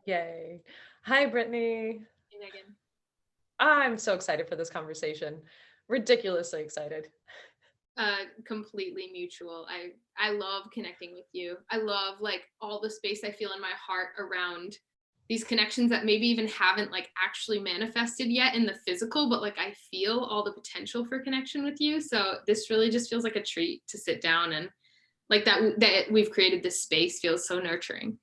Yay. Hi, Brittany. Hey, Megan. I'm so excited for this conversation. Ridiculously excited. Completely mutual. I love connecting with you. I love like all the space I feel in my heart around these connections that maybe even haven't like actually manifested yet in the physical, but like I feel all the potential for connection with you. So this really just feels like a treat to sit down and like that we've created this space feels so nurturing.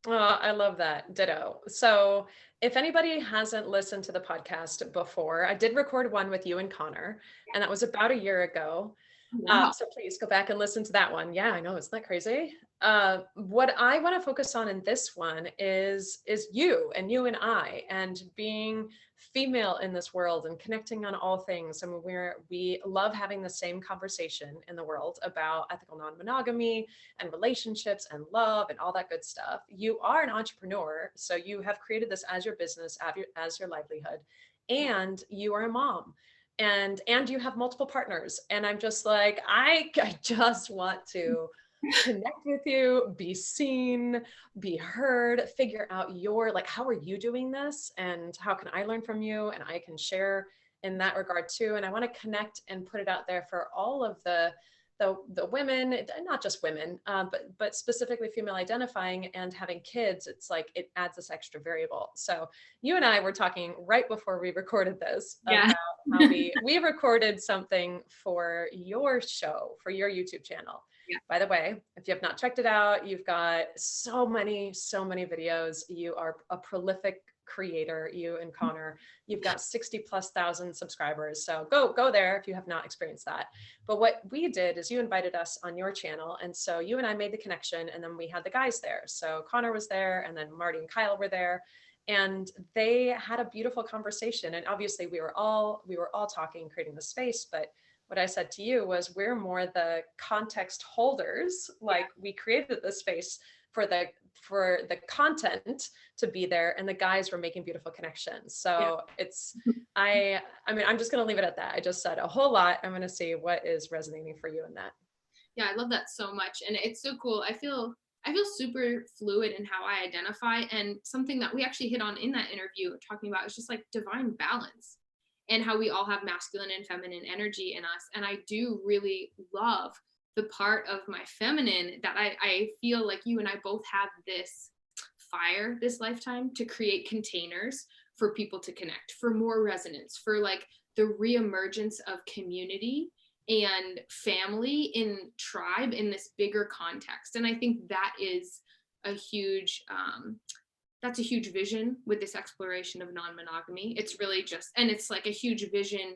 Oh, I love that. Ditto. So, if anybody hasn't listened to the podcast before, I did record one with you and Connor, and that was about a year ago. Wow. So please go back and listen to that one. Yeah, I know, isn't that crazy? What I want to focus on in this one is you and I, and being female in this world and connecting on all things. I mean, we love having the same conversation in the world about ethical non-monogamy and relationships and love and all that good stuff. You are an entrepreneur, so you have created this as your business, as your livelihood, and you are a mom, and you have multiple partners, and I'm just like, I just want to connect with you, be seen, be heard, figure out your, like, how are you doing this and how can I learn from you, and I can share in that regard too. And I want to connect and put it out there for all of the women, not just women, but specifically female identifying and having kids. It's like it adds this extra variable. So you and I were talking right before we recorded this Yeah. about how we recorded something for your show, for your YouTube channel. Yeah. By the way, if you have not checked it out, you've got so many videos. You are a prolific creator, you and Connor. You've got 60 plus thousand subscribers. So go there if you have not experienced that. But what we did is you invited us on your channel. And so you and I made the connection, and then we had the guys there. So Connor was there, and then Marty and Kyle were there. And they had a beautiful conversation. And obviously we were all talking, creating the space. But what I said to you was, we're more the context holders. Like, we created the space for the content to be there, and the guys were making beautiful connections. Yeah. So it's, I mean, I'm just going to leave it at that. I just said a whole lot. I'm going to see what is resonating for you in that. Yeah, I love that so much. And it's so cool. I feel super fluid in how I identify. And something that we actually hit on in that interview talking about is just like divine balance and how we all have masculine and feminine energy in us. And I do really love the part of my feminine that I feel like you and I both have this fire this lifetime to create containers for people to connect, for more resonance, for like the reemergence of community and family in tribe in this bigger context. And I think that is a huge that's a huge vision with this exploration of non-monogamy. It's really just, and it's like a huge vision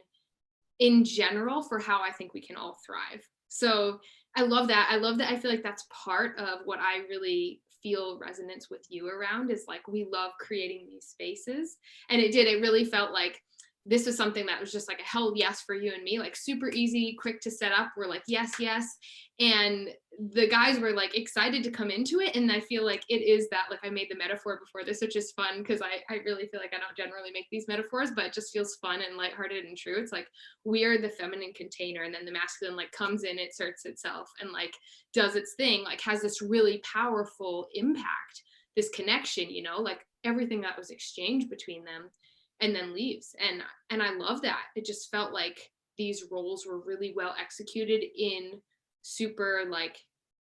in general for how I think we can all thrive. So I love that. I love that. I feel like that's part of what I really feel resonance with you around is like we love creating these spaces. And it really felt like this was something that was just like a hell yes for you and me, like super easy, quick to set up. We're like, yes, yes. And the guys were like excited to come into it. And I feel like it is that, like I made the metaphor before this, which is fun because I really feel like I don't generally make these metaphors, but it just feels fun and lighthearted and true. It's like we are the feminine container and then the masculine like comes in, it asserts itself and like does its thing, like has this really powerful impact, this connection, like everything that was exchanged between them and then leaves. And I love that. It just felt like these roles were really well executed in super like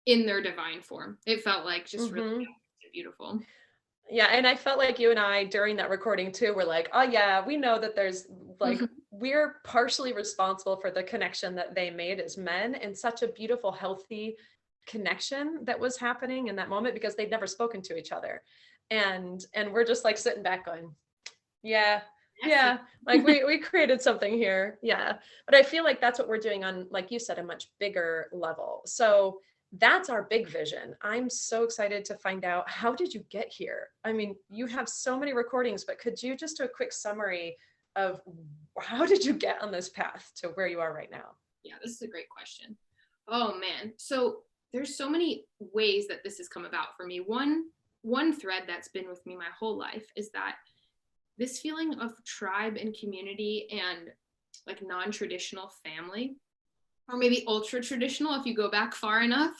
in their divine form. It felt like just really Mm-hmm. beautiful. Yeah, and I felt like you and I during that recording too were like, oh yeah, we know that there's like, Mhm. we're partially responsible for the connection that they made as men, and such a beautiful, healthy connection that was happening in that moment because they'd never spoken to each other. And we're just like sitting back going, yeah, Yes. yeah, like we created something here. Yeah. But I feel like that's what we're doing on, like you said, a much bigger level. So that's our big vision. I'm so excited to find out, how did you get here? I mean, you have so many recordings, but could you just do a quick summary of how did you get on this path to where you are right now? Yeah, this is a great question. Oh man. So there's so many ways that this has come about for me. One thread that's been with me my whole life is that this feeling of tribe and community and like non-traditional family, or maybe ultra traditional if you go back far enough,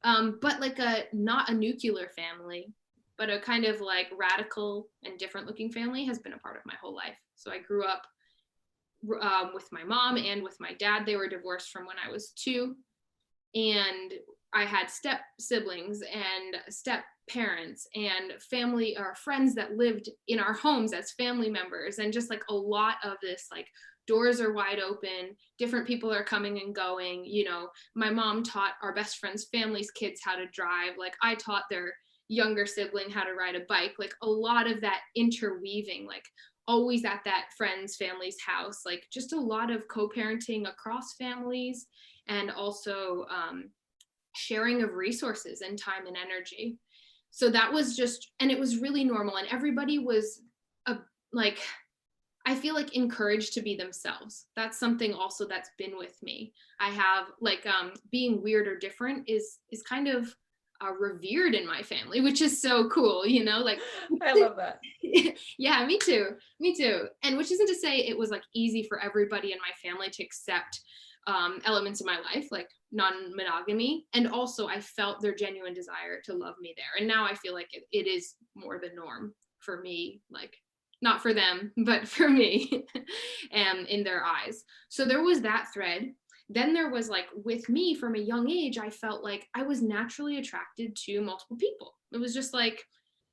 but like a not a nuclear family, but a kind of like radical and different looking family has been a part of my whole life. So I grew up with my mom and with my dad. They were divorced from when I was 2. And I had step siblings and step parents and family or friends that lived in our homes as family members. And just like a lot of this, like doors are wide open, different people are coming and going. You know, my mom taught our best friend's family's kids how to drive. Like I taught their younger sibling how to ride a bike. Like a lot of that interweaving, like always at that friend's family's house, like just a lot of co-parenting across families, and also sharing of resources and time and energy. So that was just, and it was really normal, and everybody was like, I feel like encouraged to be themselves. That's something also that's been with me. I have like being weird or different is kind of revered in my family, which is so cool, you know, like I love that. Yeah, me too. And which isn't to say it was like easy for everybody in my family to accept elements of my life, like non-monogamy. And also I felt their genuine desire to love me there. And now I feel like it is more the norm for me, like not for them, but for me and in their eyes. So there was that thread. Then there was like, with me from a young age, I felt like I was naturally attracted to multiple people. It was just like,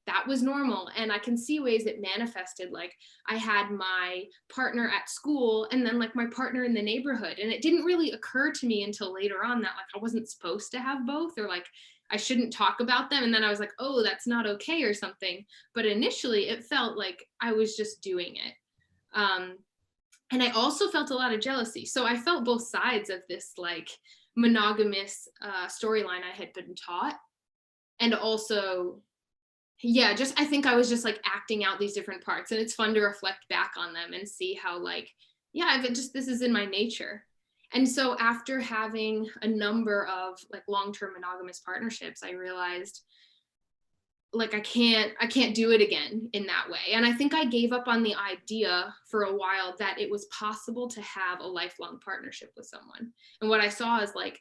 that was normal. And I can see ways it manifested. Like I had my partner at school and then like my partner in the neighborhood. And it didn't really occur to me until later on that like I wasn't supposed to have both, or like I shouldn't talk about them. And then I was like, oh, that's not okay or something. But initially it felt like I was just doing it. And I also felt a lot of jealousy. So I felt both sides of this like monogamous storyline I had been taught. And also, yeah, just I think I was just like acting out these different parts, and it's fun to reflect back on them and see how like, yeah, this is in my nature. And so after having a number of like long-term monogamous partnerships, I realized like I can't do it again in that way. And I think I gave up on the idea for a while that it was possible to have a lifelong partnership with someone. And what I saw is like,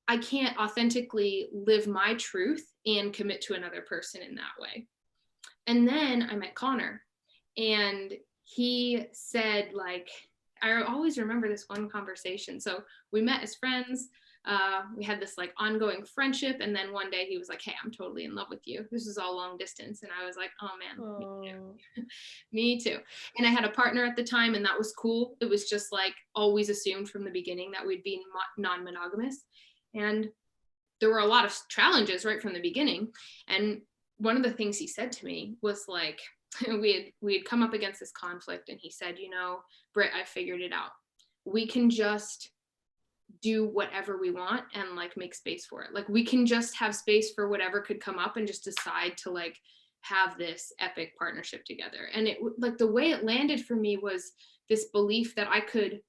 I can't authentically live my truth and commit to another person in that way. And then I met Connor, and he said, like, I always remember this one conversation. So we met as friends. We had this like ongoing friendship. And then one day he was like, hey, I'm totally in love with you. This is all long distance. And I was like, oh man, me too. Me too. And I had a partner at the time, and that was cool. It was just like always assumed from the beginning that we'd be non-monogamous. And there were a lot of challenges right from the beginning. And one of the things he said to me was like, we had come up against this conflict, and he said, you know, Britt, I figured it out. We can just do whatever we want and like make space for it. Like we can just have space for whatever could come up and just decide to like have this epic partnership together. And it like the way it landed for me was this belief that I could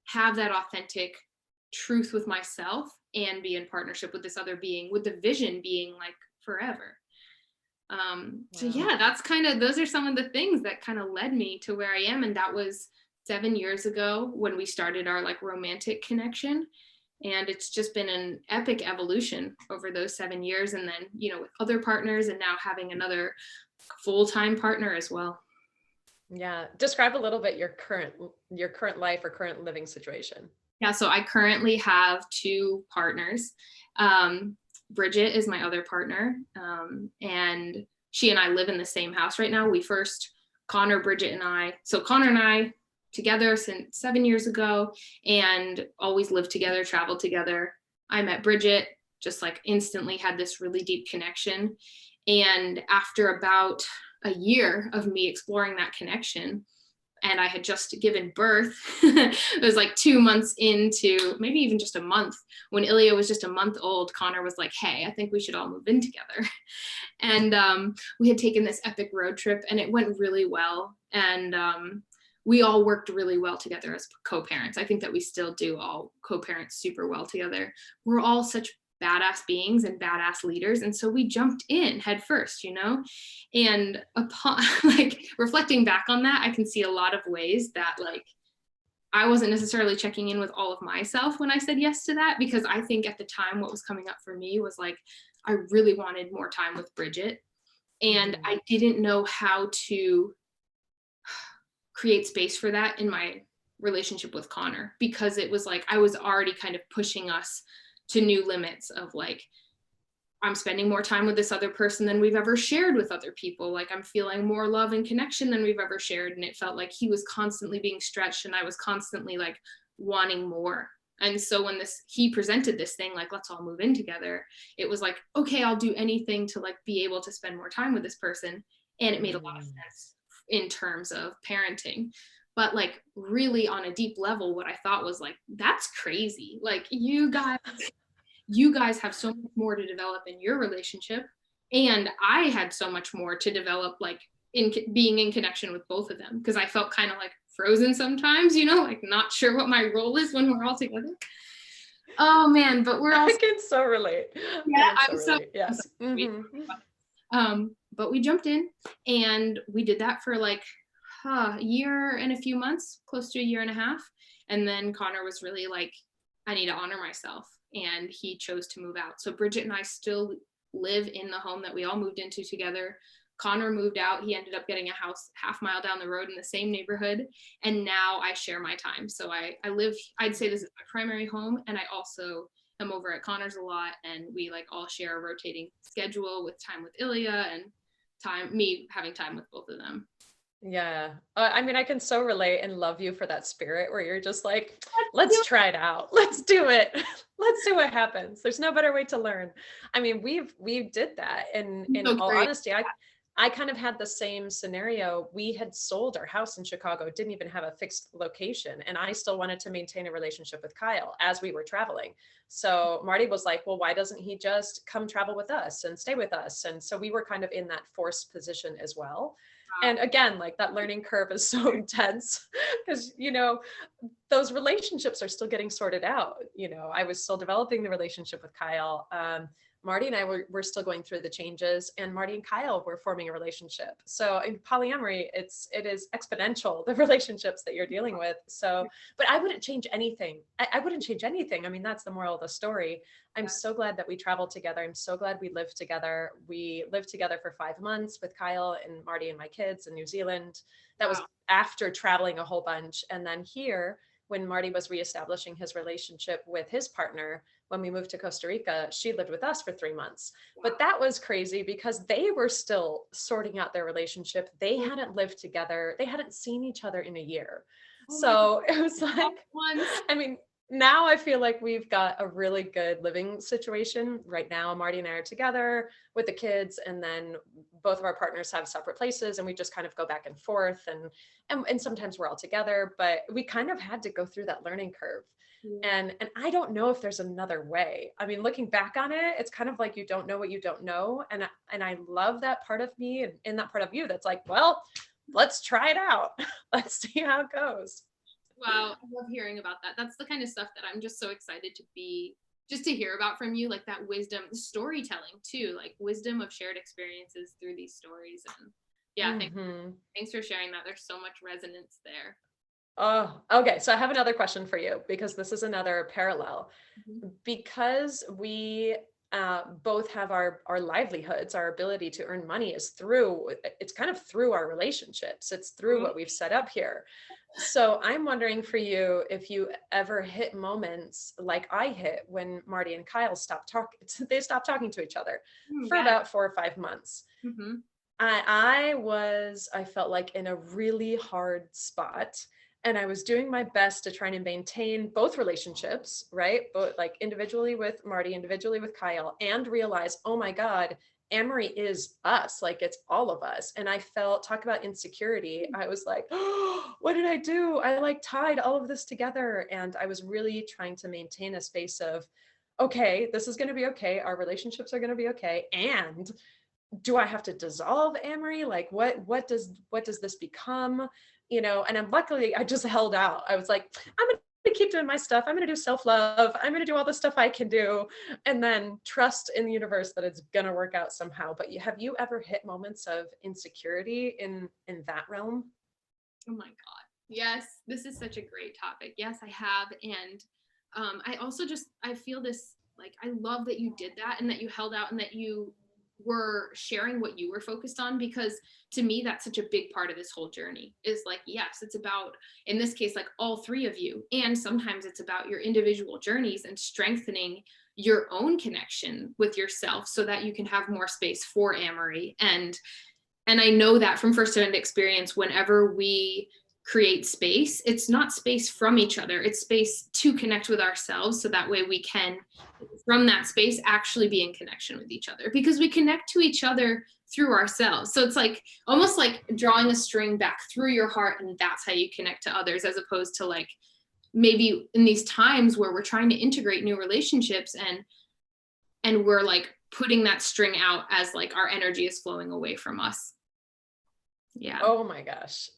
have that authentic truth with myself and be in partnership with this other being, with the vision being like forever. So yeah, that's kind of, those are some of the things that kind of led me to where I am. And that was 7 years ago when we started our like romantic connection. And it's just been an epic evolution over those 7 years. And then, you know, with other partners, and now having another full-time partner as well. Yeah. Describe a little bit your current life or current living situation. Yeah. So I currently have 2 partners. Bridget is my other partner. And she and I live in the same house right now. Connor, Bridget, and I. So Connor and I together since 7 years ago, and always lived together, traveled together. I met Bridget, just like instantly had this really deep connection. And after about a year of me exploring that connection, and I had just given birth, it was like 2 months into, maybe even just a month, when Ilya was just a month old, Connor was like, hey, I think we should all move in together. And we had taken this epic road trip, and it went really well. And we all worked really well together as co-parents. I think that we still do all co-parent super well together. We're all such badass beings and badass leaders. And so we jumped in head first, you know, and upon like reflecting back on that, I can see a lot of ways that like, I wasn't necessarily checking in with all of myself when I said yes to that, because I think at the time what was coming up for me was like, I really wanted more time with Bridget. And I didn't know how to create space for that in my relationship with Connor, because it was like I was already kind of pushing us to new limits of like, I'm spending more time with this other person than we've ever shared with other people. Like I'm feeling more love and connection than we've ever shared. And it felt like he was constantly being stretched and I was constantly like wanting more. And so when he presented this thing, like, let's all move in together, it was like, okay, I'll do anything to like be able to spend more time with this person. And it made a lot of sense in terms of parenting. But like really on a deep level, what I thought was like, that's crazy. Like you guys have so much more to develop in your relationship. And I had so much more to develop, like in being in connection with both of them. Because I felt kind of like frozen sometimes, like not sure what my role is when we're all together. Oh man, but we're all. I can so relate. Yeah, I'm so relate. Yes. But we jumped in and we did that for like a year and a few months, close to a year and a half. And then Connor was really like, I need to honor myself. And he chose to move out. So Bridget and I still live in the home that we all moved into together. Connor moved out. He ended up getting a house half-mile down the road in the same neighborhood. And now I share my time. So I'd say this is my primary home. And I also am over at Connor's a lot. And we like all share a rotating schedule with time with Ilya and me having time with both of them. Yeah. I mean, I can so relate and love you for that spirit where you're just like, let's try it out. Let's do it. Let's see what happens. There's no better way to learn. I mean, we did that. And in all honesty, I kind of had the same scenario. We had sold our house in Chicago, didn't even have a fixed location. And I still wanted to maintain a relationship with Kyle as we were traveling. So Marty was like, well, why doesn't he just come travel with us and stay with us? And so we were kind of in that forced position as well. And again, like that learning curve is so intense because, those relationships are still getting sorted out. I was still developing the relationship with Kyle. Marty and I were still going through the changes, and Marty and Kyle were forming a relationship. So in polyamory, it is exponential, the relationships that you're dealing with. So, but I wouldn't change anything. I wouldn't change anything. I mean, that's the moral of the story. I'm so glad that we traveled together. I'm so glad we lived together. We lived together for 5 months with Kyle and Marty and my kids in New Zealand. That was after traveling a whole bunch. And then here, when Marty was reestablishing his relationship with his partner, when we moved to Costa Rica, she lived with us for 3 months. But that was crazy because they were still sorting out their relationship. They hadn't lived together. They hadn't seen each other in a year. So it was like, I mean, now I feel like we've got a really good living situation right now. Marty and I are together with the kids, and then both of our partners have separate places, and we just kind of go back and forth, and sometimes we're all together, but we kind of had to go through that learning curve. And I don't know if there's another way. I mean, looking back on it, it's kind of like you don't know what you don't know. And I love that part of me and that part of you that's like, well, let's try it out. Let's see how it goes. Wow, I love hearing about that. That's the kind of stuff that I'm just so excited to hear about from you, like that wisdom, storytelling too, like wisdom of shared experiences through these stories. And yeah, thanks for sharing that. There's so much resonance there. Oh, okay. So I have another question for you because this is another parallel. Because we both have our livelihoods, our ability to earn money it's kind of through our relationships. It's through what we've set up here. So I'm wondering for you, if you ever hit moments like I hit when Marty and Kyle stopped talking to each other for about 4 or 5 months. I felt like in a really hard spot. And I was doing my best to try and maintain both relationships, right? Both like individually with Marty, individually with Kyle, and realize, oh my God, Amory is us. Like it's all of us. And I talk about insecurity. I was like, oh, what did I do? I like tied all of this together. And I was really trying to maintain a space of, okay, this is going to be okay. Our relationships are going to be okay. And do I have to dissolve Amory? Like what does this become? And I'm luckily I just held out. I was like, I'm going to keep doing my stuff. I'm going to do self-love. I'm going to do all the stuff I can do, and then trust in the universe that it's going to work out somehow. But have you ever hit moments of insecurity in that realm? Oh my God. Yes. This is such a great topic. Yes, I have. And I also I feel this, like, I love that you did that and that you held out and that you were sharing what you were focused on, because to me, that's such a big part of this whole journey is like, yes, it's about, in this case, like all three of you. And sometimes it's about your individual journeys and strengthening your own connection with yourself so that you can have more space for Amory. And I know that from firsthand experience, whenever we create space, it's not space from each other, it's space to connect with ourselves. So that way we can, from that space, actually be in connection with each other, because we connect to each other through ourselves. So it's like almost like drawing a string back through your heart, and that's how you connect to others, as opposed to like maybe in these times where we're trying to integrate new relationships and we're like putting that string out as like our energy is flowing away from us. Yeah. Oh my gosh.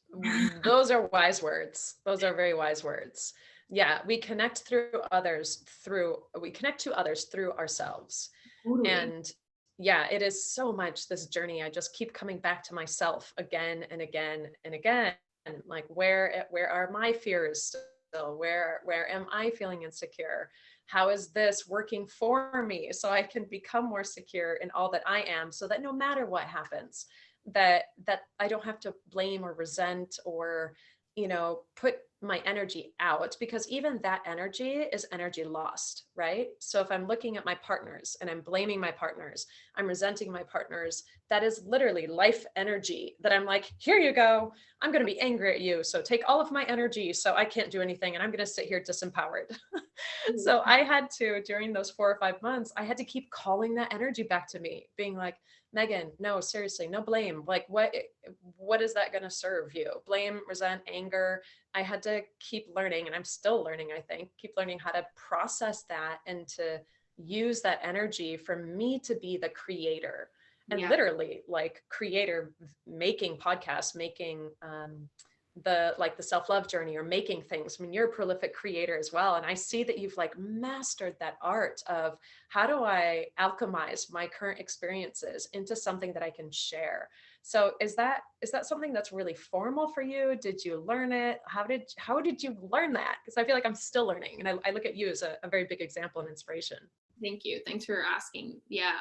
Those are wise words. Those are very wise words. Yeah. We connect to others through ourselves. Totally. And yeah, it is so much this journey. I just keep coming back to myself again and again and again. And like, where are my fears still? Where am I feeling insecure? How is this working for me so I can become more secure in all that I am, so that no matter what happens, that I don't have to blame or resent or, put my energy out, because even that energy is energy lost, right? So if I'm looking at my partners and I'm blaming my partners, I'm resenting my partners, that is literally life energy that I'm like, here you go. I'm going to be angry at you. So take all of my energy. So I can't do anything. And I'm going to sit here disempowered. So I had to, during those 4 or 5 months, I had to keep calling that energy back to me, being like, Megan, no, seriously, no blame. Like what is that going to serve you? Blame, resent, anger. I had to keep learning, and I'm still learning, I think, keep learning how to process that and to use that energy for me to be the creator. And literally like creator, making podcasts, making the self-love journey, or making things. I mean, you're a prolific creator as well. And I see that you've like mastered that art of how do I alchemize my current experiences into something that I can share. So is that something that's really formal for you? Did you learn it? How did you learn that? Because I feel like I'm still learning, and I look at you as a very big example and inspiration. Thank you. Thanks for asking. Yeah.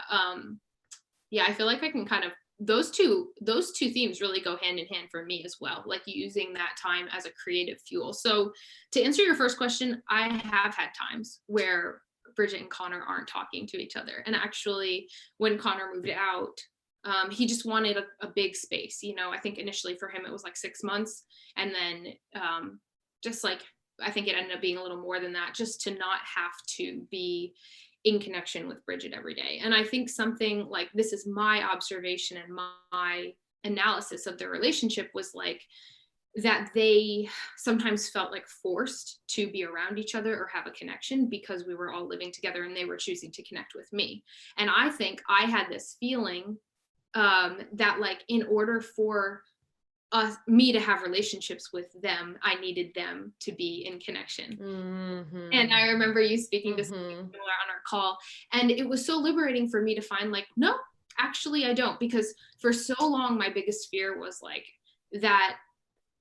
I feel like I can kind of, those two themes really go hand in hand for me as well, like using that time as a creative fuel. So to answer your first question, I have had times where Bridget and Connor aren't talking to each other. And actually, when Connor moved out, he just wanted a big space. I think initially for him, it was like 6 months. And then just like, I think it ended up being a little more than that, just to not have to be in connection with Bridget every day. And I think something like, this is my observation and my analysis of their relationship, was like that they sometimes felt like forced to be around each other or have a connection because we were all living together and they were choosing to connect with me. And I think I had this feeling that like, in order for me to have relationships with them, I needed them to be in connection. Mm-hmm. And I remember you speaking to something similar on our call, and it was so liberating for me to find like, no, actually I don't, because for so long my biggest fear was like that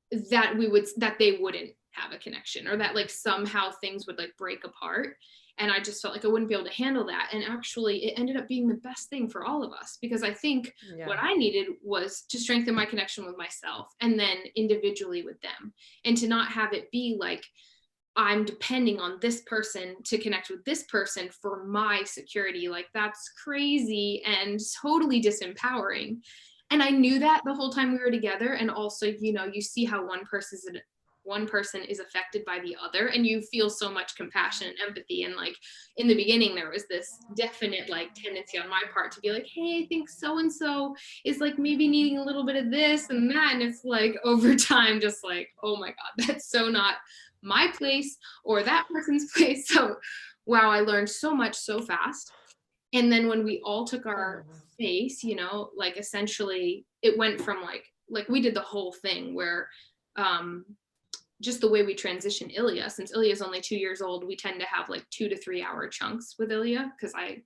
they wouldn't have a connection, or that like somehow things would like break apart. And I just felt like I wouldn't be able to handle that. And actually it ended up being the best thing for all of us, because I think what I needed was to strengthen my connection with myself, and then individually with them, and to not have it be like I'm depending on this person to connect with this person for my security. Like that's crazy and totally disempowering. And I knew that the whole time we were together. And also, you see how one person is affected by the other, and you feel so much compassion and empathy. And like in the beginning, there was this definite like tendency on my part to be like, hey, I think so-and-so is like maybe needing a little bit of this and that. And it's like over time, just like, oh my God, that's so not my place or that person's place. So wow, I learned so much so fast. And then when we all took our space, like essentially it went from like we did the whole thing where just the way we transition Ilya, since Ilya is only 2 years old, we tend to have like 2 to 3 hour chunks with Ilya, because I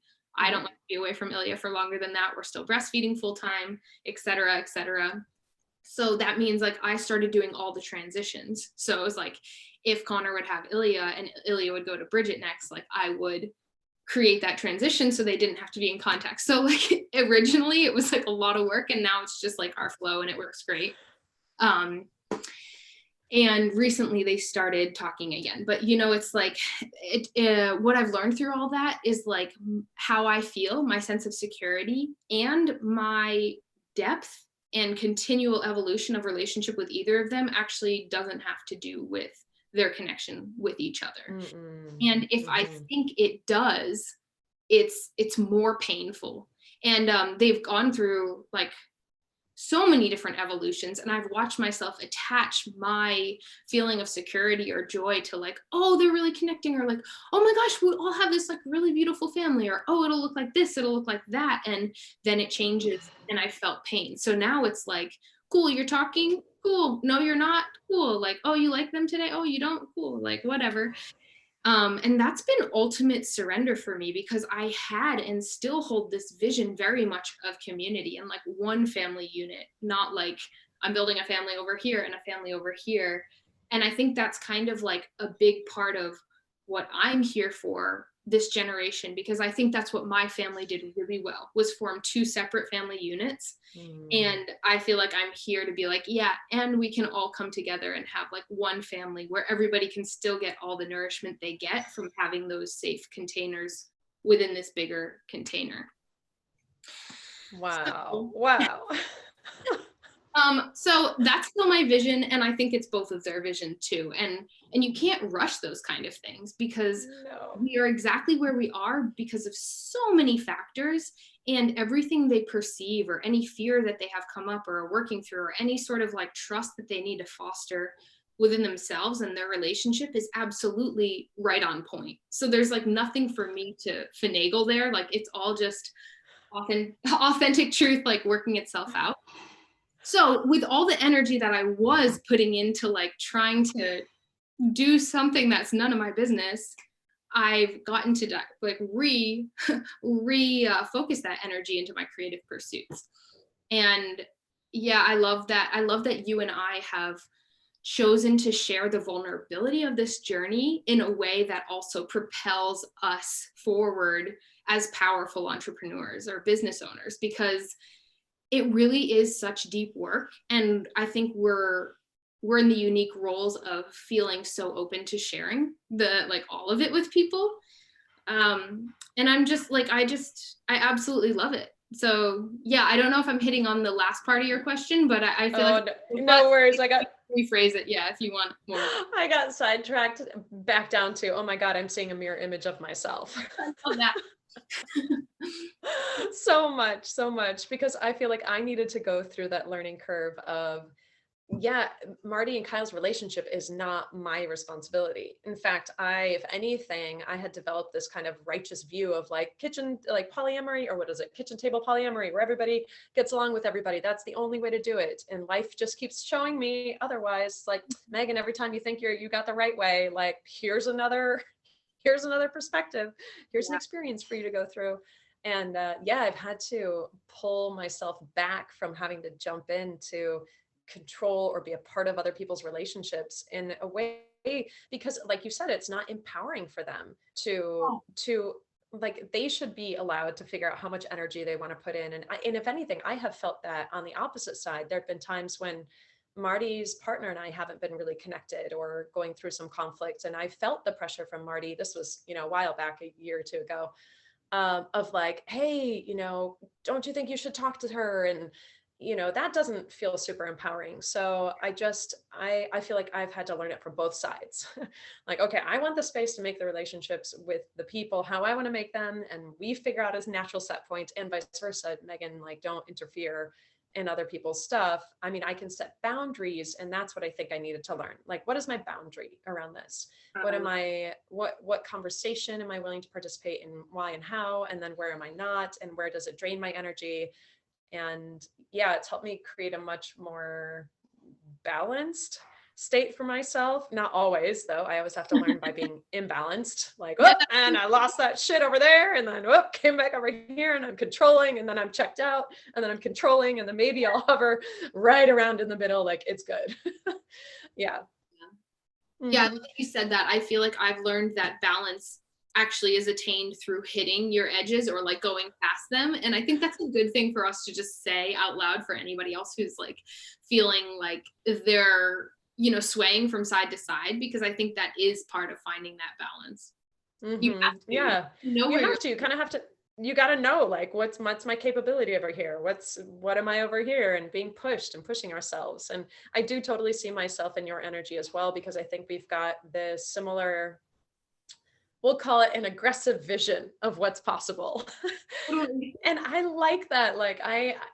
don't like to be away from Ilya for longer than that. We're still breastfeeding full time, et cetera, et cetera. So that means like I started doing all the transitions. So it was like, if Connor would have Ilya and Ilya would go to Bridget next, like I would create that transition so they didn't have to be in contact. So like originally it was like a lot of work, and now it's just like our flow and it works great. And recently they started talking again, but you know, it's like what I've learned through all that is like how I feel, my sense of security, and my depth and continual evolution of relationship with either of them actually doesn't have to do with their connection with each other. And if I think it does, it's more painful. And they've gone through like so many different evolutions, and I've watched myself attach my feeling of security or joy to like, oh, they're really connecting, or like, oh my gosh, we all have this like really beautiful family, or oh, it'll look like this, it'll look like that, and then it changes and I felt pain. So now it's like, cool, you're talking, cool, no you're not, cool, like, oh, you like them today, oh you don't, cool, like whatever. And that's been ultimate surrender for me, because I had and still hold this vision very much of community and like one family unit, not like I'm building a family over here and a family over here. And I think that's kind of like a big part of what I'm here for this generation, because I think that's what my family did really well, was form two separate family units. And I feel like I'm here to be like, yeah, and we can all come together and have like one family where everybody can still get all the nourishment they get from having those safe containers within this bigger container. Wow. Wow. So that's still my vision, and I think it's both of their vision too. And you can't rush those kind of things, because we are exactly where we are because of so many factors, and everything they perceive or any fear that they have come up or are working through, or any sort of like trust that they need to foster within themselves and their relationship is absolutely right on point. So there's like nothing for me to finagle there. Like it's all just authentic truth, like working itself out. So with all the energy that I was putting into like trying to do something that's none of my business, I've gotten to like focus that energy into my creative pursuits. And yeah, I love that. I love that you and I have chosen to share the vulnerability of this journey in a way that also propels us forward as powerful entrepreneurs or business owners, because it really is such deep work. And I think we're in the unique roles of feeling so open to sharing all of it with people. And I'm just like, I absolutely love it. So yeah, I don't know if I'm hitting on the last part of your question, but I feel like no worries. I got rephrase it. Yeah. If you want more. I got sidetracked back down to, oh my God, I'm seeing a mirror image of myself. I love that. so much, because I feel like I needed to go through that learning curve of, yeah, Marty and Kyle's relationship is not my responsibility. In fact, if anything, I had developed this kind of righteous view of like polyamory, or what is it? Kitchen table polyamory, where everybody gets along with everybody. That's the only way to do it. And life just keeps showing me otherwise. Like, Megan, every time you think you got the right way, like here's another perspective. Here's an experience for you to go through. And I've had to pull myself back from having to jump in to control or be a part of other people's relationships in a way, because like you said, it's not empowering for them to like, they should be allowed to figure out how much energy they want to put in. And if anything, I have felt that on the opposite side. There've been times when Marty's partner and I haven't been really connected or going through some conflict. And I felt the pressure from Marty. This was, a while back, a year or two ago, of like, hey, don't you think you should talk to her? And, that doesn't feel super empowering. So I feel like I've had to learn it from both sides. Like, okay, I want the space to make the relationships with the people how I want to make them. And we figure out as natural set point, and vice versa. Megan, like, don't interfere in other people's stuff. I mean, I can set boundaries, and that's what I think I needed to learn. Like, what is my boundary around this? What conversation am I willing to participate in? Why and how? And then where am I not? And where does it drain my energy? And yeah, it's helped me create a much more balanced state for myself. Not always, though. I always have to learn by being imbalanced, like, oh, and I lost that shit over there, and then came back over here, and I'm controlling, and then I'm checked out, and then I'm controlling, and then maybe I'll hover right around in the middle, like it's good. Yeah. Yeah, you said that. I feel like I've learned that balance actually is attained through hitting your edges or like going past them. And I think that's a good thing for us to just say out loud for anybody else who's like feeling like they're, you know, swaying from side to side, because I think that is part of finding that balance. You have to Yeah, know you where have to, you kind of have to, you got to know like what's my capability over here, what am I over here, and being pushed and pushing ourselves. And I do totally see myself in your energy as well, because I think we've got this similar, we'll call it an aggressive vision of what's possible. And I like that. Like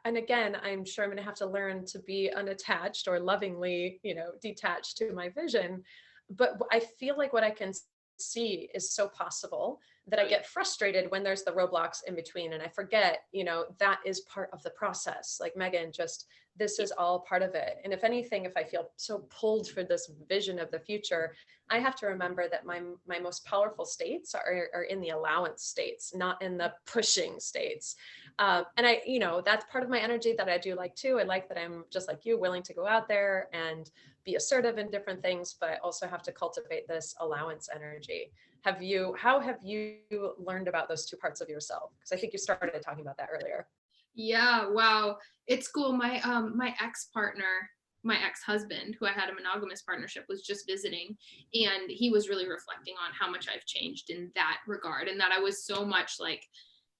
and again, I'm sure I'm going to have to learn to be unattached or lovingly, you know, detached to my vision. But I feel like what I can see is so possible that I get frustrated when there's the roadblocks in between. And I forget, you know, that is part of the process. Like Megan, just this is all part of it. And if anything, if I feel so pulled for this vision of the future, I have to remember that my most powerful states are in the allowance states, not in the pushing states. And I, you know, that's part of my energy that I do like too. I like that I'm just like you, willing to go out there and be assertive in different things, but also have to cultivate this allowance energy. How have you learned about those two parts of yourself? Because I think you started talking about that earlier. Yeah, wow. It's cool. My ex-partner, my ex-husband, who I had a monogamous partnership, was just visiting, and he was really reflecting on how much I've changed in that regard, and that I was so much like,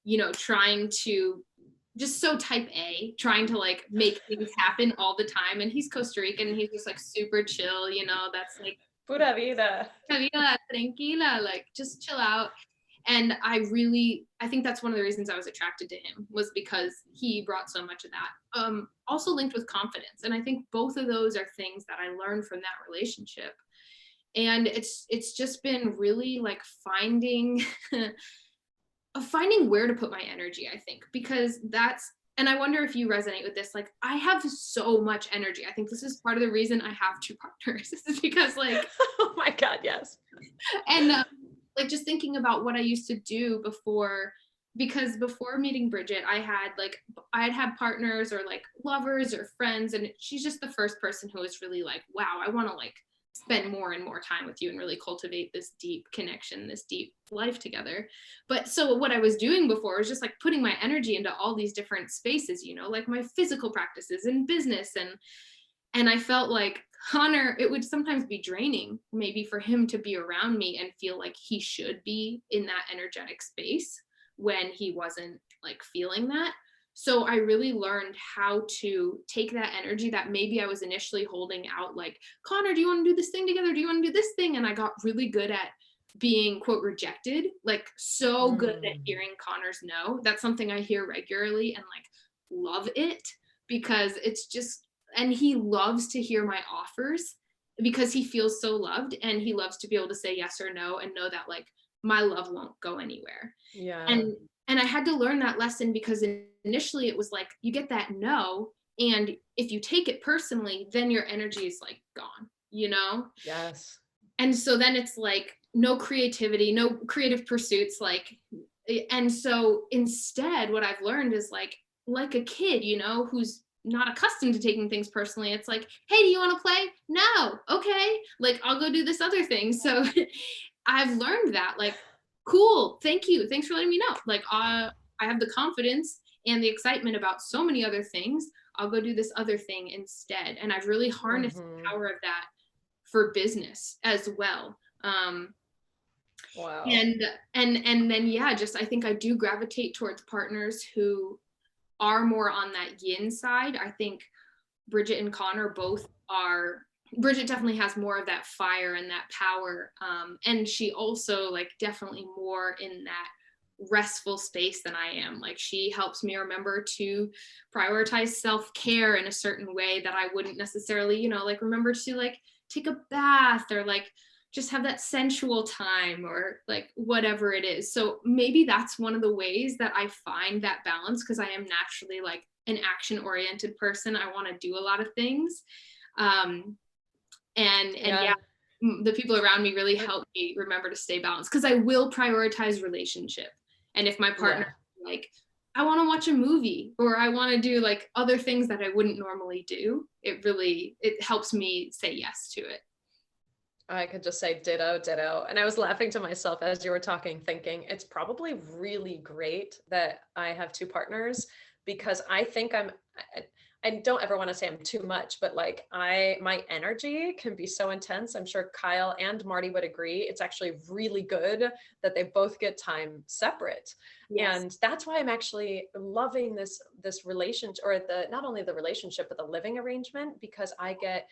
you know, trying to just so type A, trying to like make things happen all the time. And he's Costa Rican and he's just like super chill, you know, that's like Pura vida. vida, tranquila, like just chill out. And I think that's one of the reasons I was attracted to him, was because he brought so much of that. Also linked with confidence. And I think both of those are things that I learned from that relationship. And it's just been really like finding where to put my energy, I think, because and I wonder if you resonate with this. Like, I have so much energy. I think this is part of the reason I have two partners. This is because like, oh my God, yes. And like just thinking about what I used to do before, because before meeting Bridget, I'd had partners or like lovers or friends, and she's just the first person who was really like, wow, I want to like spend more and more time with you and really cultivate this deep connection, this deep life together. But so what I was doing before was just like putting my energy into all these different spaces, you know, like my physical practices and business. And I felt like Connor, it would sometimes be draining maybe for him to be around me and feel like he should be in that energetic space when he wasn't like feeling that. So I really learned how to take that energy that maybe I was initially holding out, like, Connor, do you want to do this thing together? Do you want to do this thing? And I got really good at being, quote, rejected, like so good at hearing Connor's no. That's something I hear regularly and like love it, because it's just, and he loves to hear my offers because he feels so loved, and he loves to be able to say yes or no and know that like my love won't go anywhere. Yeah. And I had to learn that lesson, because initially it was like, you get that no, and if you take it personally, then your energy is like gone, you know? Yes. And so then it's like no creativity, no creative pursuits, like, and so instead what I've learned is like a kid, you know, who's not accustomed to taking things personally. It's like, hey, do you want to play? No. Okay. Like, I'll go do this other thing. So I've learned that, like, cool, thank you, thanks for letting me know. Like, I have the confidence and the excitement about so many other things. I'll go do this other thing instead. And I've really harnessed the power of that for business as well. Wow. And then, yeah, just, I think I do gravitate towards partners who are more on that yin side. I think Bridget and Connor both are. Bridget definitely has more of that fire and that power. And she also like definitely more in that restful space than I am. Like, she helps me remember to prioritize self-care in a certain way that I wouldn't necessarily, you know, like remember to like take a bath or like just have that sensual time or like whatever it is. So maybe that's one of the ways that I find that balance, because I am naturally like an action-oriented person. I want to do a lot of things. And yeah, the people around me really help me remember to stay balanced, because I will prioritize relationship. And if my partner like, I want to watch a movie, or I want to do like other things that I wouldn't normally do, it helps me say yes to it. I could just say ditto, ditto. And I was laughing to myself as you were talking, thinking it's probably really great that I have two partners, because I think I don't ever want to say I'm too much, but like my energy can be so intense. I'm sure Kyle and Marty would agree. It's actually really good that they both get time separate. Yes. And that's why I'm actually loving this relationship, or the not only the relationship, but the living arrangement, because I get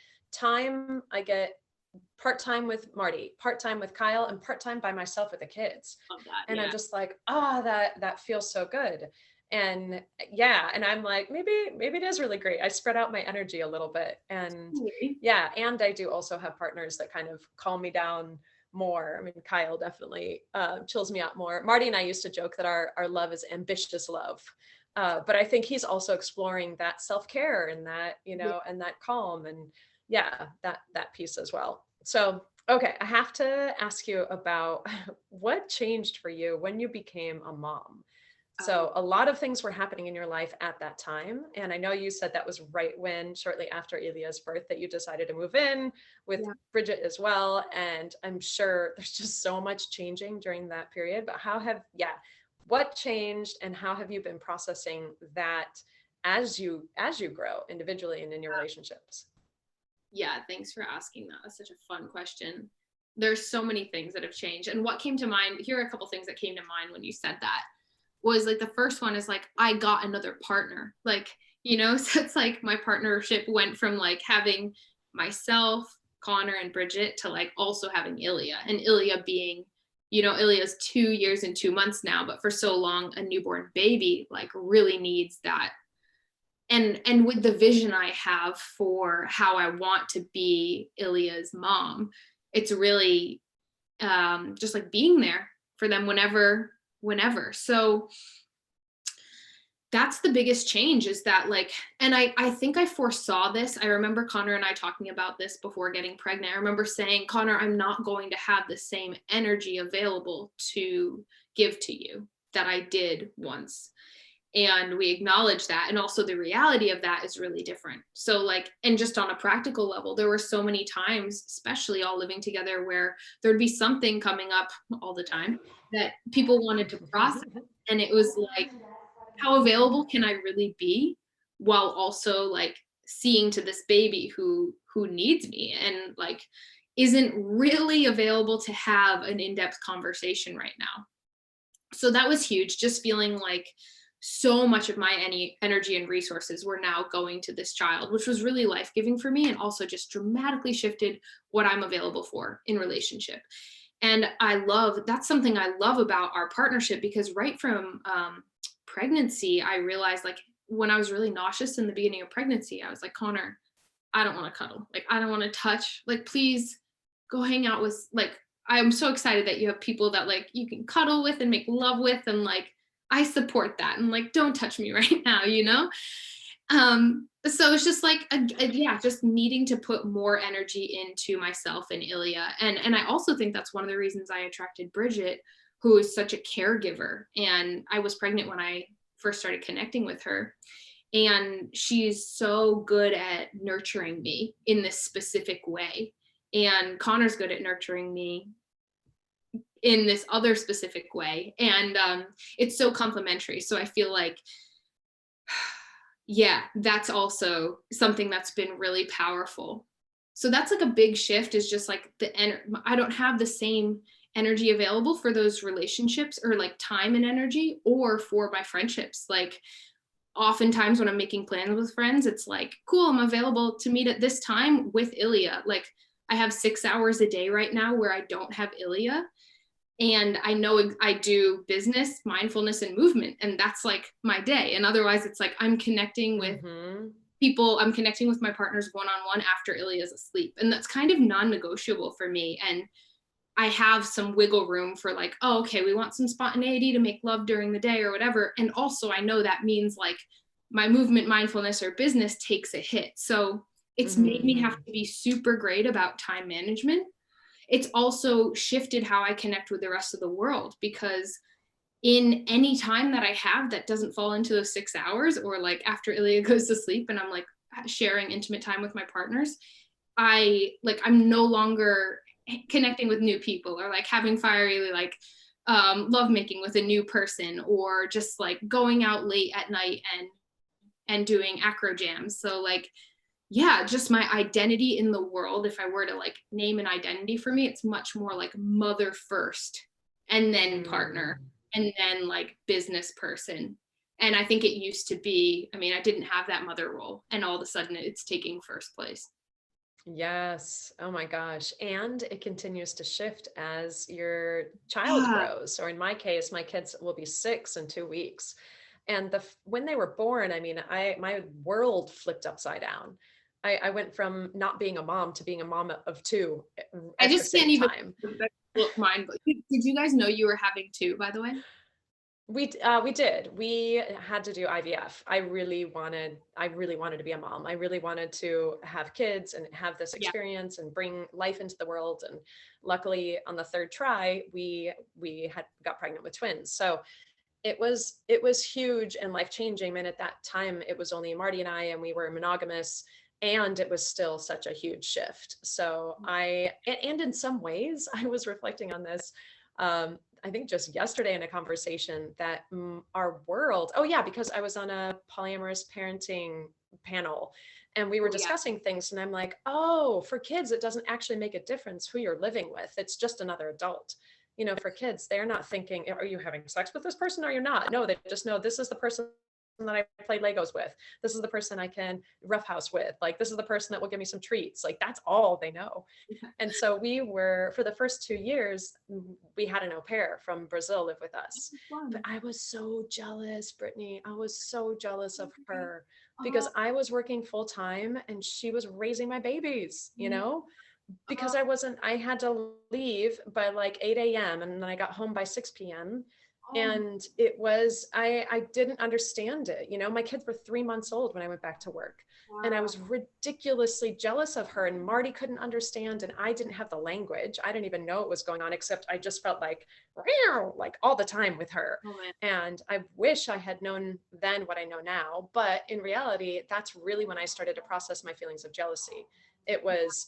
part-time with Marty, part-time with Kyle, and part-time by myself with the kids. Love that. And Yeah. I'm just like, that feels so good. And yeah, and I'm like, maybe it is really great. I spread out my energy a little bit. And yeah, and I do also have partners that kind of calm me down more. I mean, Kyle definitely chills me out more. Marty and I used to joke that our love is ambitious love. But I think he's also exploring that self-care and that, and that calm, and yeah, that piece as well. So, okay, I have to ask you about what changed for you when you became a mom. So a lot of things were happening in your life at that time. And I know you said that was right when, shortly after Elia's birth, that you decided to move in with Bridget as well. And I'm sure there's just so much changing during that period, but what changed, and how have you been processing that as you grow individually and in your relationships? Yeah, thanks for asking that. That's such a fun question. There's so many things that have changed. And what came to mind, here are a couple things that came to mind when you said that, was like, the first one is like, I got another partner. Like, so it's like my partnership went from like having myself, Connor, and Bridget to like also having Ilya. And Ilya being, Ilya's 2 years and 2 months now, but for so long, a newborn baby like really needs that. And with the vision I have for how I want to be Ilya's mom, it's really just like being there for them whenever. So that's the biggest change, is that like, and I think I foresaw this. I remember Connor and I talking about this before getting pregnant. I remember saying, Connor, I'm not going to have the same energy available to give to you that I did once. And we acknowledge that. And also the reality of that is really different. So like, and just on a practical level, there were so many times, especially all living together, where there'd be something coming up all the time that people wanted to process. And it was like, how available can I really be while also like seeing to this baby who needs me and like isn't really available to have an in-depth conversation right now. So that was huge, just feeling like so much of my energy and resources were now going to this child, which was really life-giving for me, and also just dramatically shifted what I'm available for in relationship. And that's something I love about our partnership, because right from pregnancy, I realized, like, when I was really nauseous in the beginning of pregnancy, I was like, Connor, I don't want to cuddle. Like, I don't want to touch. Like, please go hang out with, like, I'm so excited that you have people that like you can cuddle with and make love with, and like, I support that, and like, don't touch me right now, So it's just like, just needing to put more energy into myself and Ilya. And I also think that's one of the reasons I attracted Bridget, who is such a caregiver. And I was pregnant when I first started connecting with her. And she's so good at nurturing me in this specific way. And Connor's good at nurturing me in this other specific way. And it's so complementary. So I feel like, that's also something that's been really powerful. So that's like a big shift, is just like I don't have the same energy available for those relationships, or like time and energy, or for my friendships. Like, oftentimes when I'm making plans with friends, it's like, cool, I'm available to meet at this time with Ilya. Like, I have 6 hours a day right now where I don't have Ilya. And I know I do business, mindfulness, and movement, and that's like my day. And otherwise it's like, I'm connecting with people, I'm connecting with my partners one-on-one after Ilya's asleep. And that's kind of non-negotiable for me. And I have some wiggle room for like, oh, okay, we want some spontaneity to make love during the day or whatever. And also I know that means like my movement, mindfulness, or business takes a hit. So it's made me have to be super great about time management. It's also shifted how I connect with the rest of the world, because in any time that I have that doesn't fall into those 6 hours, or like after Ilya goes to sleep and I'm like sharing intimate time with my partners, I'm no longer connecting with new people, or like having fiery like love making with a new person, or just like going out late at night and doing acro jams. So like, yeah, just my identity in the world, if I were to like name an identity for me, it's much more like mother first, and then partner, and then like business person. And I think it used to be, I mean, I didn't have that mother role, and all of a sudden it's taking first place. Yes. Oh my gosh. And it continues to shift as your child Yeah. grows. Or in my case, my kids will be 6 in 2 weeks. And when they were born, I mean, my world flipped upside down. I went from not being a mom to being a mom of 2 I at the just can't same even time. mind. Did you guys know you were having 2, by the way? We did. We had to do IVF. I really wanted to be a mom. I really wanted to have kids and have this Yeah. experience and bring life into the world. And luckily, on the 3rd try, we had got pregnant with twins. So it was huge and life changing. And at that time, it was only Marty and I, and we were monogamous. And it was still such a huge shift. So and in some ways, I was reflecting on this. I think just yesterday in a conversation that our world, oh yeah, because I was on a polyamorous parenting panel and we were Oh, yeah. discussing things, and I'm like, oh, for kids, it doesn't actually make a difference who you're living with. It's just another adult. For kids, they're not thinking, are you having sex with this person or you're not? No, they just know this is the person that I play Legos with. This is the person I can roughhouse with. Like, this is the person that will give me some treats. Like, that's all they know. And so we were, for the first 2 years, we had an au pair from Brazil live with us. But I was so jealous, Brittany. I was so jealous of her because I was working full time and she was raising my babies, because I had to leave by like 8 a.m. and then I got home by 6 p.m. And it was, I didn't understand it. My kids were 3 months old when I went back to work. Wow. And I was ridiculously jealous of her, and Marty couldn't understand, and I didn't have the language. I didn't even know what was going on, except I just felt like all the time with her. And I wish I had known then what I know now. But in reality, that's really when I started to process my feelings of jealousy. It was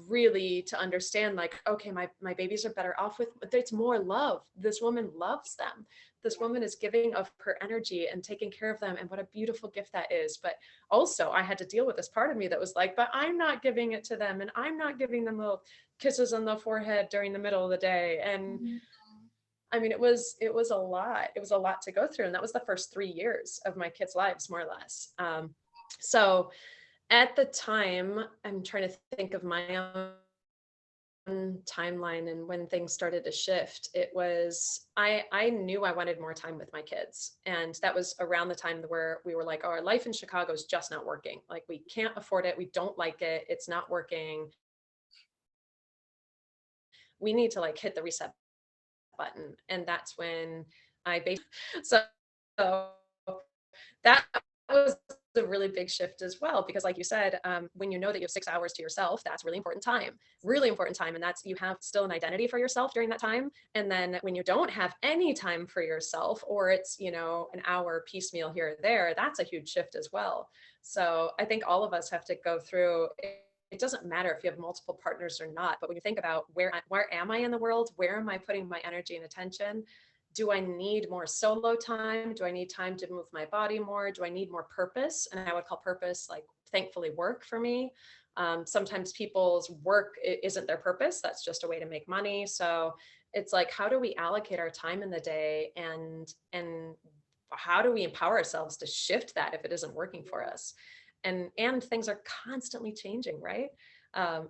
really to understand, like, okay, my babies are better off with, it's more love. This woman loves them. This woman is giving of her energy and taking care of them, and what a beautiful gift that is. But also I had to deal with this part of me that was like, but I'm not giving it to them, and I'm not giving them little kisses on the forehead during the middle of the day. And I mean, it was a lot. It was a lot to go through, and that was the first 3 years of my kids' lives, more or less. So at the time, I'm trying to think of my own timeline and when things started to shift. It was, I knew I wanted more time with my kids. And that was around the time where we were like, oh, our life in Chicago is just not working. Like, we can't afford it. We don't like it. It's not working. We need to like hit the reset button. And that's when I basically, so that was a really big shift as well, because like you said, when you know that you have 6 hours to yourself, that's really important time. And that's, you have still an identity for yourself during that time. And then when you don't have any time for yourself, or it's, an hour piecemeal here or there, that's a huge shift as well. So I think all of us have to go through it. It doesn't matter if you have multiple partners or not, but when you think about where am I in the world, where am I putting my energy and attention? Do I need more solo time? Do I need time to move my body more? Do I need more purpose? And I would call purpose, like, thankfully, work for me. Sometimes people's work isn't their purpose. That's just a way to make money. So it's like, how do we allocate our time in the day, and how do we empower ourselves to shift that if it isn't working for us? And things are constantly changing, right?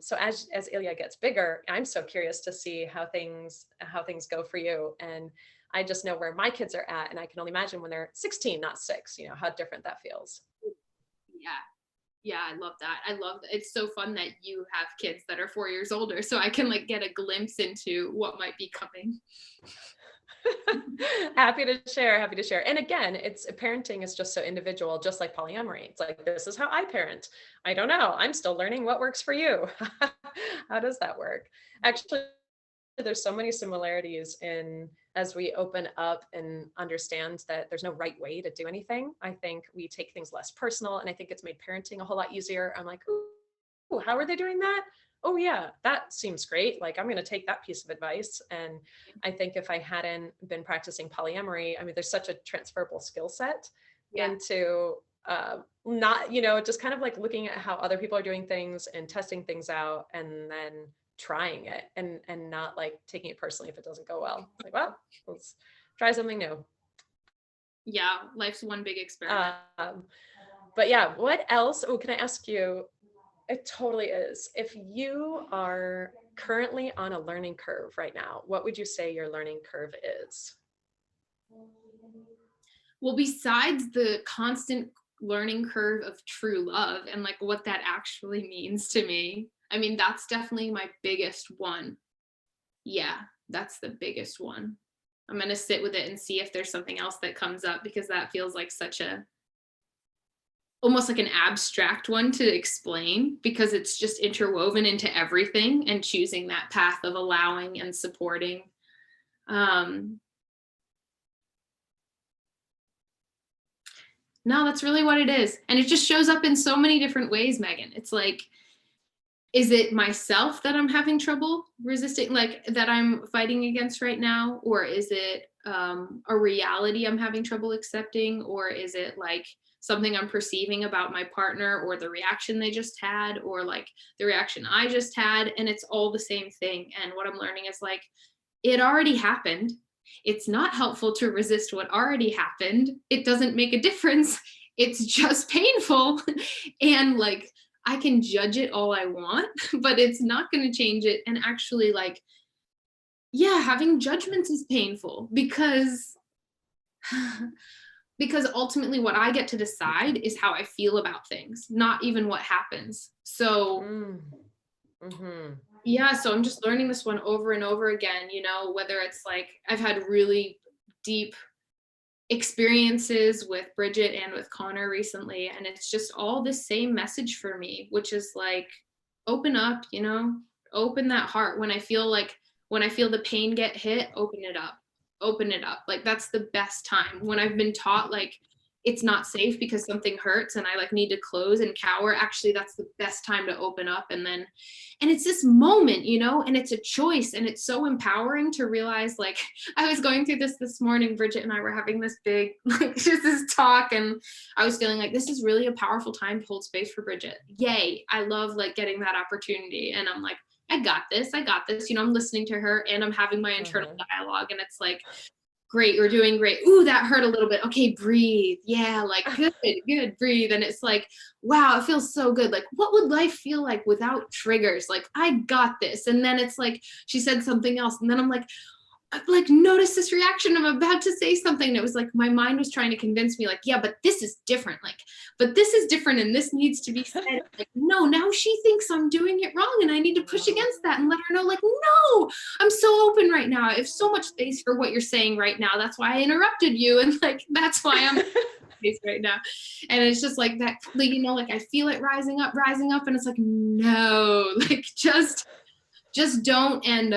So as Ilya gets bigger, I'm so curious to see how things go for you. And I just know where my kids are at, and I can only imagine when they're 16, not 6, how different that feels. Yeah, I love that. It's so fun that you have kids that are 4 years older, so I can like get a glimpse into what might be coming. Happy to share. And again, parenting is just so individual, just like polyamory. It's like, this is how I parent. I don't know. I'm still learning what works for you. How does that work? Actually, there's so many similarities in, as we open up and understand that there's no right way to do anything. I think we take things less personal, and I think it's made parenting a whole lot easier. I'm like, ooh, how are they doing that? oh yeah, that seems great. Like, I'm going to take that piece of advice. And I think if I hadn't been practicing polyamory, I mean, there's such a transferable skill set Yeah. into not, just kind of like looking at how other people are doing things and testing things out and then trying it and not like taking it personally if it doesn't go well. It's like, well, let's try something new. Yeah. Life's one big experiment. But yeah, what else? Oh, can I ask you? It totally is. If you are currently on a learning curve right now, what would you say your learning curve is? Well, besides the constant learning curve of true love and like what that actually means to me, I mean, that's definitely my biggest one. Yeah, that's the biggest one. I'm going to sit with it and see if there's something else that comes up, because that feels like such a, almost like an abstract one to explain, because it's just interwoven into everything, and choosing that path of allowing and supporting. No, that's really what it is. And it just shows up in so many different ways, Megan. It's like, is it myself that I'm having trouble resisting, like that I'm fighting against right now? Or is it a reality I'm having trouble accepting? Or is it like something I'm perceiving about my partner, or the reaction they just had, or like the reaction I just had? And it's all the same thing. And what I'm learning is like, it already happened. It's not helpful to resist what already happened. It doesn't make a difference. It's just painful. And like, I can judge it all I want, but it's not going to change it. And actually, like, yeah, having judgments is painful, because ultimately what I get to decide is how I feel about things, not even what happens. So Mm-hmm. yeah, so I'm just learning this one over and over again, whether it's like I've had really deep experiences with Bridget and with Connor recently, and it's just all the same message for me, which is like, open up, open that heart. When I feel the pain get hit, open it up. Like, that's the best time. When I've been taught like it's not safe because something hurts and I like need to close and cower, actually that's the best time to open up. And it's this moment, and it's a choice, and it's so empowering to realize, like, I was going through this morning. Bridget and I were having this big, like, just this talk, and I was feeling like this is really a powerful time to hold space for Bridget. Yay. I love like getting that opportunity. And I'm like, I got this. I'm listening to her and I'm having my internal dialogue, and it's like, great, you're doing great. Ooh, that hurt a little bit. Okay, breathe. Yeah, like good, breathe. And it's like, wow, it feels so good. Like, what would life feel like without triggers? Like, I got this. And then it's like, she said something else. And then I'm like, notice this reaction. I'm about to say something. And it was like, my mind was trying to convince me, like, yeah, but this is different. Like, but this is different. And this needs to be said. Like, no, now she thinks I'm doing it wrong. And I need to push against that and let her know, like, no, I'm so open right now. I have so much space for what you're saying right now. That's why I interrupted you. And like, that's why I'm space right now. And it's just like that, like I feel it rising up. And it's like, no, like, just don't. And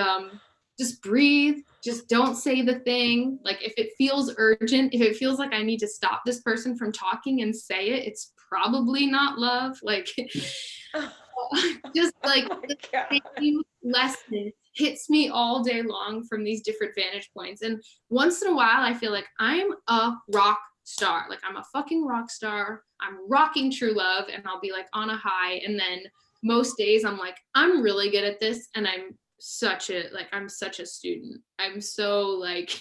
just breathe. Just don't say the thing. Like, if it feels urgent, if it feels like I need to stop this person from talking and say it, it's probably not love. Like, just like the same lesson hits me all day long from these different vantage points. And once in a while, I feel like I'm a rock star. Like, I'm a fucking rock star. I'm rocking true love, and I'll be like on a high. And then most days I'm like, I'm really good at this, and I'm such a student. I'm so like,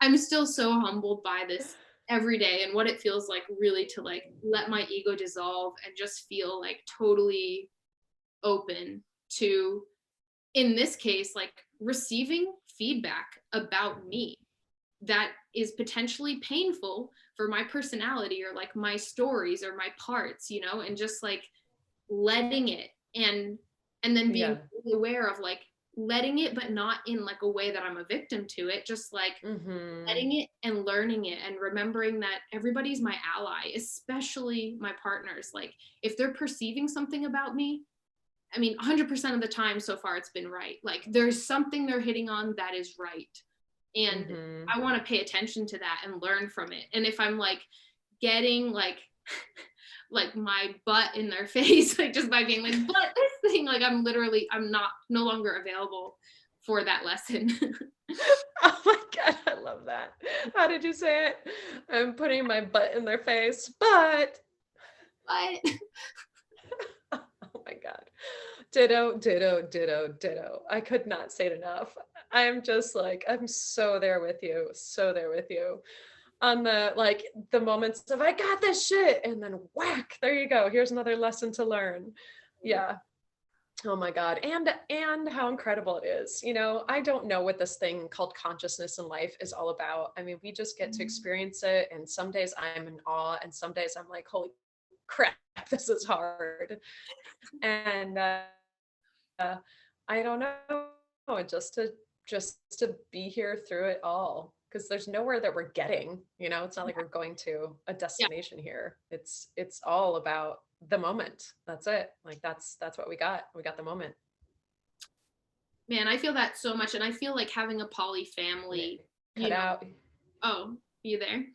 I'm still so humbled by this every day, and what it feels like really to like let my ego dissolve and just feel like totally open to, in this case, like receiving feedback about me that is potentially painful for my personality, or like my stories or my parts, and just like letting it, and then being really aware of like letting it, but not in like a way that I'm a victim to it, just like letting it and learning it, and remembering that everybody's my ally, especially my partners. Like, if they're perceiving something about me, I mean, 100% of the time so far it's been right. Like, there's something they're hitting on that is right. And I want to pay attention to that and learn from it. And if I'm like getting like like my butt in their face, like just by being like, but this thing, like I'm no longer available for that lesson. Oh my God, I love that. How did you say it? I'm putting my butt in their face, but But oh my God. Ditto, ditto, ditto, ditto. I could not say it enough. I'm just like, I'm so there with you. So there with you. On the like the moments of I got this shit. And then whack, there you go. Here's another lesson to learn. Yeah. Oh my God. And how incredible it is. You know, I don't know what this thing called consciousness in life is all about. I mean, we just get to experience it. And some days I'm in awe, and some days I'm like, holy crap, this is hard. And I don't know, just to be here through it all, because there's nowhere that we're getting, you know, it's not like we're going to a yeah, destination here. It's all about the moment. That's it. Like that's what we got. We got the moment. man, I feel that so much. And I feel like having a poly family, Cut you know, out. oh, you there?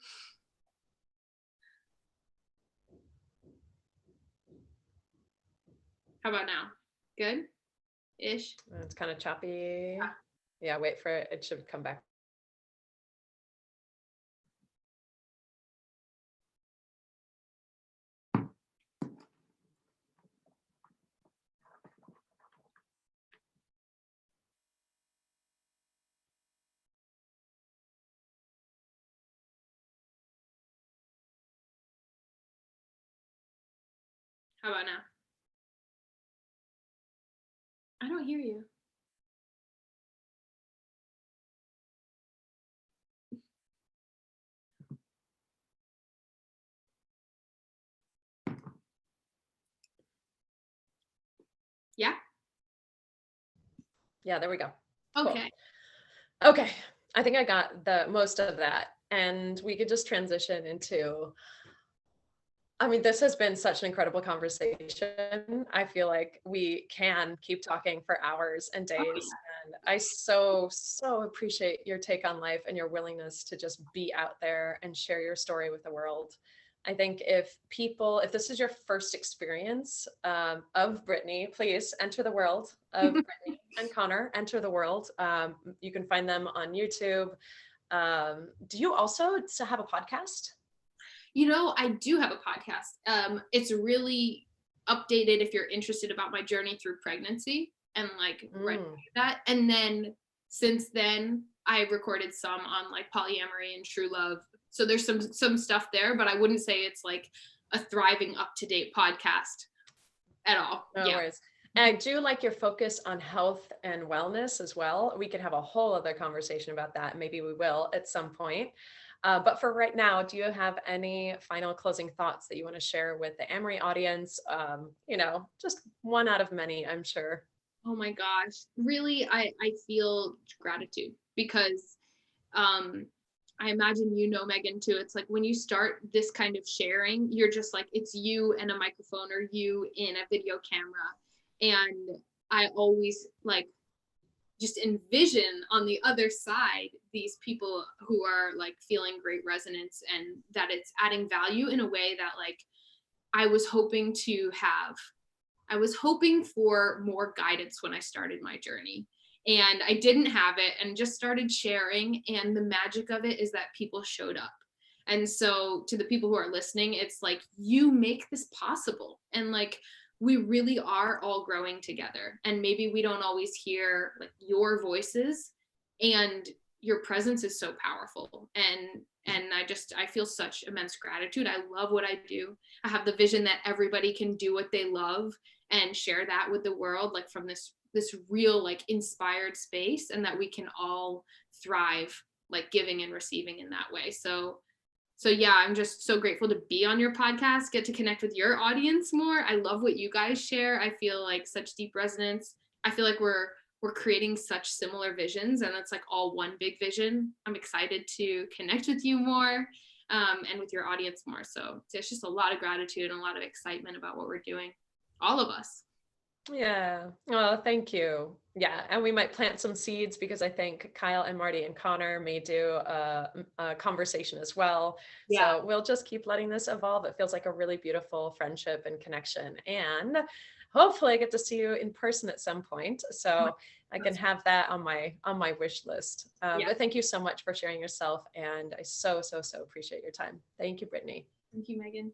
How about now? Good ish. It's kind of choppy. Yeah, wait for it. It should come back. How about now? I don't hear you. Yeah. Yeah, there we go. Cool. Okay. Okay. I think I got the most of that. And we could just transition into, I mean, this has been such an incredible conversation. I feel like we can keep talking for hours and Oh, days. And I so appreciate your take on life and your willingness to just be out there and share your story with the world. I think if this is your first experience of Brittany, please enter the world of yeah. Brittany and Connor, enter the world. You can find them on YouTube. Do you also have a podcast? You know, I do have a podcast. It's really updated if you're interested about my journey through pregnancy and like ready Mm. that. And then since then, I've recorded some on like polyamory and true love. So there's some stuff there, but I wouldn't say it's like a thriving, up to date podcast at all. No Yeah. worries. And I do like your focus on health and wellness as well. We could have a whole other conversation about that. Maybe we will at some point. But for right now, do you have any final closing thoughts that you want to share with the Amory audience? You know, just one out of many, I'm sure. Oh my gosh. Really, I feel gratitude because I imagine you know, Megan, too. It's like when you start this kind of sharing, you're just like, it's you and a microphone or you in a video camera. And I always like just envision on the other side these people who are like feeling great resonance and that it's adding value in a way that like I was hoping to have. I was hoping for more guidance when I started my journey. And I didn't have it and just started sharing. And the magic of it is that people showed up. And so, to the people who are listening, it's like, you make this possible. And like, we really are all growing together. And maybe we don't always hear like your voices, and your presence is so powerful. And I feel such immense gratitude. I love what I do. I have the vision that everybody can do what they love and share that with the world, like from this real like inspired space, and that we can all thrive like giving and receiving in that way. So yeah, I'm just so grateful to be on your podcast, get to connect with your audience more. I love what you guys share. I feel like such deep resonance. I feel like we're creating such similar visions, and it's like all one big vision. I'm excited to connect with you more, and with your audience more. So it's just a lot of gratitude and a lot of excitement about what we're doing, all of us. Yeah. Oh, thank you. Yeah. And we might plant some seeds because I think Kyle and Marty and Connor may do a conversation as well. Yeah. So we'll just keep letting this evolve. It feels like a really beautiful friendship and connection. And hopefully I get to see you in person at some point. So I can That's, have that on my wish list. yeah. But thank you so much for sharing yourself. And I so, so, so appreciate your time. Thank you, Brittany. Thank you, Megan.